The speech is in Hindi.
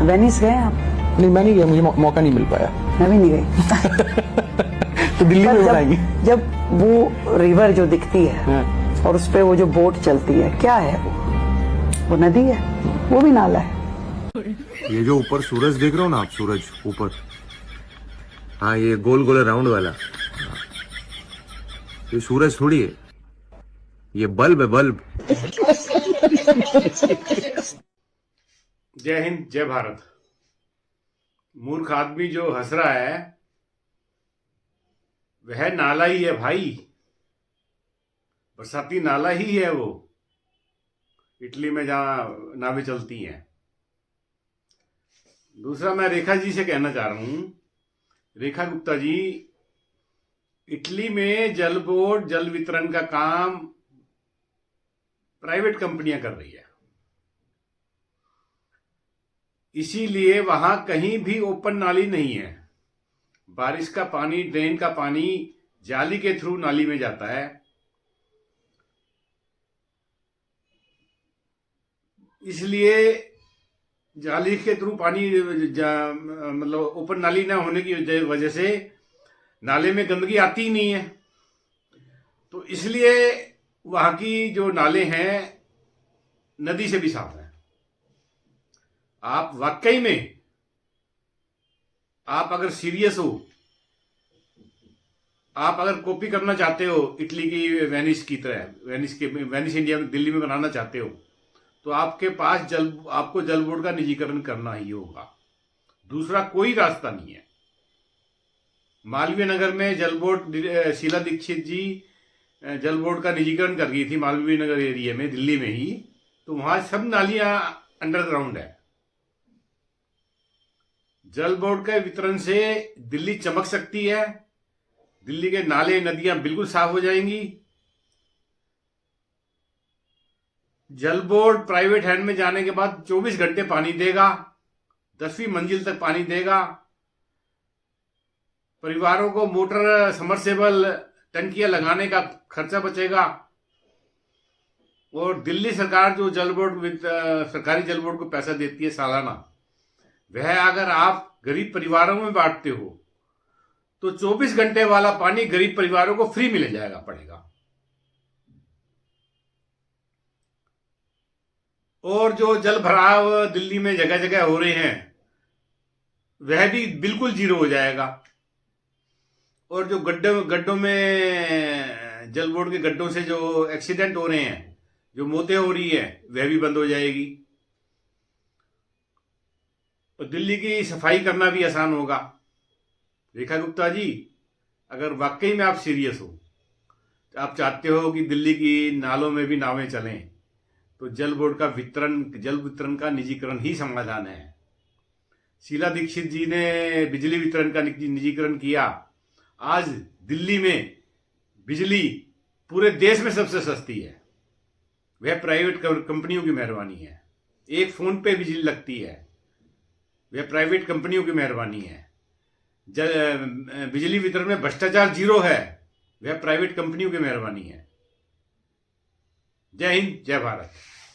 वेनिस गए आप? नहीं, मैं नहीं गया, मुझे मौका नहीं मिल पाया। मैं भी नहीं गई। तो दिल्ली में बनाएंगे। जब वो रिवर जो दिखती है और उस पे वो जो बोट चलती है, क्या है वो नदी है, वो भी नाला है। ये जो ऊपर सूरज देख रहे हो ना आप, सूरज ऊपर, हाँ ये गोल गोल राउंड वाला, ये सूरज थोड़ी है, ये बल्ब है, बल्ब। जय हिंद, जय भारत। मूर्ख आदमी जो हंस रहा है वह नाला ही है भाई, बरसाती नाला ही है वो, इटली में जहां नावें चलती हैं। दूसरा, मैं रेखा जी से कहना चाह रहा हूं, रेखा गुप्ता जी, इटली में जल बोर्ड, जल वितरण का काम प्राइवेट कंपनियां कर रही है, इसीलिए वहां कहीं भी ओपन नाली नहीं है। बारिश का पानी, ड्रेन का पानी जाली के थ्रू नाली में जाता है, इसलिए जाली के थ्रू पानी मतलब ओपन नाली ना होने की वजह से नाले में गंदगी आती ही नहीं है। तो इसलिए वहां की जो नाले हैं नदी से भी साफ है। आप वाकई में, आप अगर सीरियस हो, आप अगर कॉपी करना चाहते हो इटली की वेनिस की तरह, वेनिस इंडिया में, दिल्ली में बनाना चाहते हो, तो आपके पास आपको जल बोर्ड का निजीकरण करना ही होगा। दूसरा कोई रास्ता नहीं है। मालवीय नगर में जल बोर्ड, शीला दीक्षित जी जल बोर्ड का निजीकरण कर गई थी मालवीय नगर एरिया में, दिल्ली में ही, तो वहां सब नालियां अंडरग्राउंड है। जल बोर्ड के वितरण से दिल्ली चमक सकती है, दिल्ली के नाले नदियां बिल्कुल साफ हो जाएंगी। जल बोर्ड प्राइवेट हैंड में जाने के बाद 24 घंटे पानी देगा, 10वीं मंजिल तक पानी देगा। परिवारों को मोटर, समरसेबल, टंकियां लगाने का खर्चा बचेगा। और दिल्ली सरकार जो जल बोर्ड, सरकारी जल बोर्ड को पैसा देती है सालाना, वह अगर आप गरीब परिवारों में बांटते हो तो 24 घंटे वाला पानी गरीब परिवारों को फ्री मिल जाएगा पड़ेगा। और जो जल भराव दिल्ली में जगह जगह हो रहे हैं वह भी बिल्कुल जीरो हो जाएगा। और जो गड्ढों में, जल बोर्ड के गड्ढों से जो एक्सीडेंट हो रहे हैं, जो मौतें हो रही है, वह भी बंद हो जाएगी। और दिल्ली की सफाई करना भी आसान होगा। रेखा गुप्ता जी, अगर वाकई में आप सीरियस हो, तो आप चाहते हो कि दिल्ली की नालों में भी नावें चलें, तो जल बोर्ड का जल वितरण का निजीकरण ही समाधान है। शीला दीक्षित जी ने बिजली वितरण का निजीकरण किया। आज दिल्ली में बिजली पूरे देश में सबसे सस्ती है, वह प्राइवेट कंपनियों की मेहरबानी है। एक फोन पे बिजली लगती है, वह प्राइवेट कंपनियों की मेहरबानी है। बिजली वितरण में भ्रष्टाचार जीरो है, वह प्राइवेट कंपनियों की मेहरबानी है। जय हिंद, जय भारत।